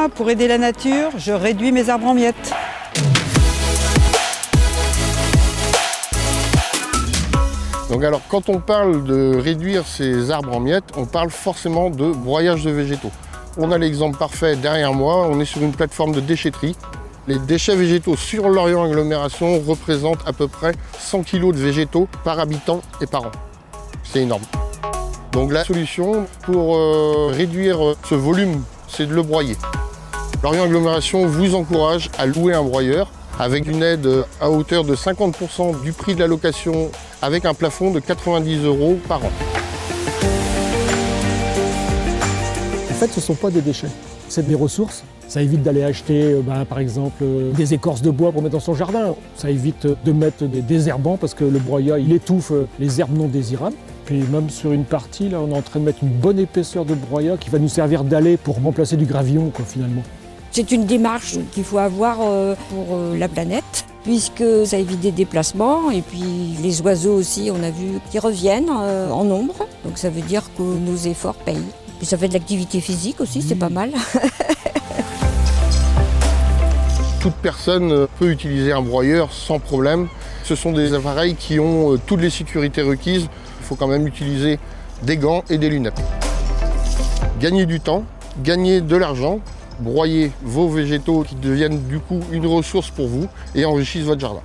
moi, pour aider la nature, je réduis mes arbres en miettes. Donc alors, quand on parle de réduire ces arbres en miettes, on parle forcément de broyage de végétaux. On a l'exemple parfait derrière moi, on est sur une plateforme de déchetterie. Les déchets végétaux sur Lorient Agglomération représentent à peu près 100 kg de végétaux par habitant et par an. C'est énorme. Donc la solution pour réduire ce volume, c'est de le broyer. Lorient Agglomération vous encourage à louer un broyeur avec une aide à hauteur de 50% du prix de la location avec un plafond de 90 € par an. En fait, ce ne sont pas des déchets, c'est des ressources. Ça évite d'aller acheter, par exemple, des écorces de bois pour mettre dans son jardin. Ça évite de mettre des désherbants parce que le broyat, il étouffe les herbes non désirables. Puis même sur une partie, là, on est en train de mettre une bonne épaisseur de broyat qui va nous servir d'allée pour remplacer du gravillon, quoi, finalement. C'est une démarche qu'il faut avoir pour la planète, puisque ça évite des déplacements et puis les oiseaux aussi, on a vu qu'ils reviennent en nombre. Donc ça veut dire que nos efforts payent. Puis ça fait de l'activité physique aussi, c'est pas mal. Toute personne peut utiliser un broyeur sans problème. Ce sont des appareils qui ont toutes les sécurités requises. Il faut quand même utiliser des gants et des lunettes. Gagner du temps, gagner de l'argent, broyer vos végétaux qui deviennent du coup une ressource pour vous et enrichissent votre jardin.